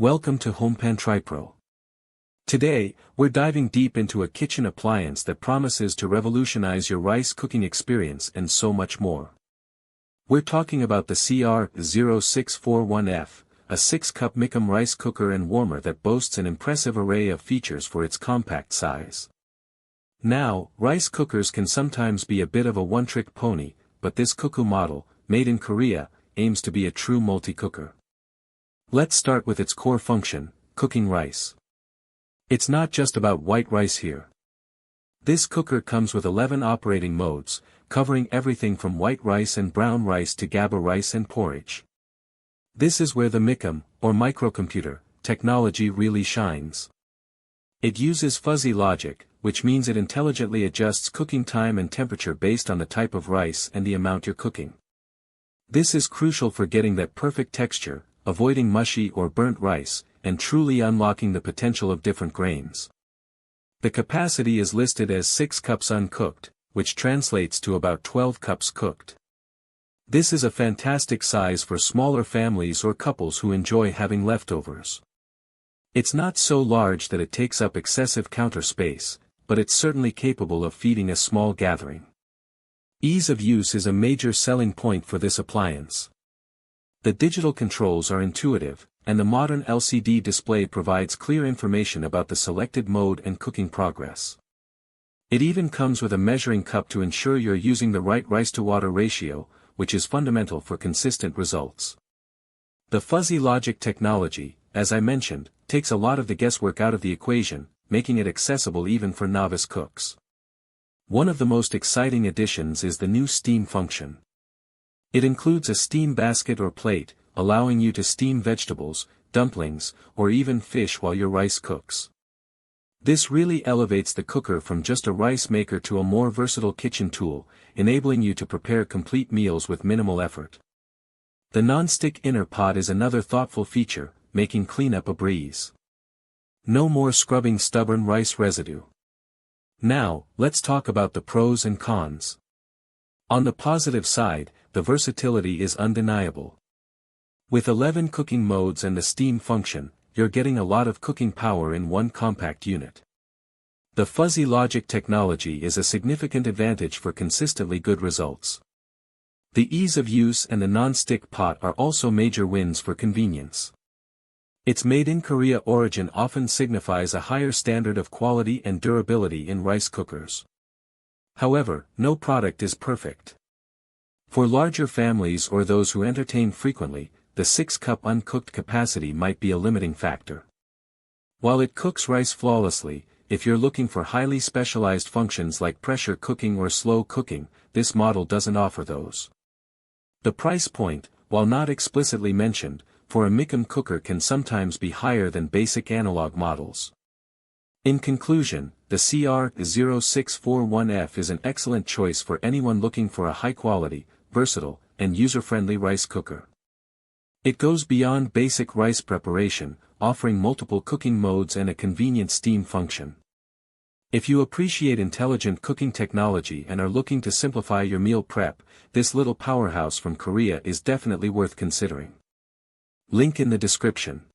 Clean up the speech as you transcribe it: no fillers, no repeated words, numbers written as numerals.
Welcome to HomePan TriPro. Today, we're diving deep into a kitchen appliance that promises to revolutionize your rice cooking experience and so much more. We're talking about the CR-0641F, a 6-cup Micom rice cooker and warmer that boasts an impressive array of features for its compact size. Now, rice cookers can sometimes be a bit of a one-trick pony, but this Cuckoo model, made in Korea, aims to be a true multi-cooker. Let's start with its core function, cooking rice. It's not just about white rice here. This cooker comes with 11 operating modes, covering everything from white rice and brown rice to GABA rice and porridge. This is where the Micom, or microcomputer, technology really shines. It uses fuzzy logic, which means it intelligently adjusts cooking time and temperature based on the type of rice and the amount you're cooking. This is crucial for getting that perfect texture, avoiding mushy or burnt rice, and truly unlocking the potential of different grains. The capacity is listed as 6 cups uncooked, which translates to about 12 cups cooked. This is a fantastic size for smaller families or couples who enjoy having leftovers. It's not so large that it takes up excessive counter space, but it's certainly capable of feeding a small gathering. Ease of use is a major selling point for this appliance. The digital controls are intuitive, and the modern LCD display provides clear information about the selected mode and cooking progress. It even comes with a measuring cup to ensure you're using the right rice-to-water ratio, which is fundamental for consistent results. The fuzzy logic technology, as I mentioned, takes a lot of the guesswork out of the equation, making it accessible even for novice cooks. One of the most exciting additions is the new steam function. It includes a steam basket or plate, allowing you to steam vegetables, dumplings, or even fish while your rice cooks. This really elevates the cooker from just a rice maker to a more versatile kitchen tool, enabling you to prepare complete meals with minimal effort. The nonstick inner pot is another thoughtful feature, making cleanup a breeze. No more scrubbing stubborn rice residue. Now, let's talk about the pros and cons. On the positive side, the versatility is undeniable. With 11 cooking modes and the steam function, you're getting a lot of cooking power in one compact unit. The fuzzy logic technology is a significant advantage for consistently good results. The ease of use and the non-stick pot are also major wins for convenience. Its made-in-Korea origin often signifies a higher standard of quality and durability in rice cookers. However, no product is perfect. For larger families or those who entertain frequently, the 6-cup uncooked capacity might be a limiting factor. While it cooks rice flawlessly, if you're looking for highly specialized functions like pressure cooking or slow cooking, this model doesn't offer those. The price point, while not explicitly mentioned, for a Micom cooker can sometimes be higher than basic analog models. In conclusion, the CR-0641F is an excellent choice for anyone looking for a high-quality, versatile, and user-friendly rice cooker. It goes beyond basic rice preparation, offering multiple cooking modes and a convenient steam function. If you appreciate intelligent cooking technology and are looking to simplify your meal prep, this little powerhouse from Korea is definitely worth considering. Link in the description.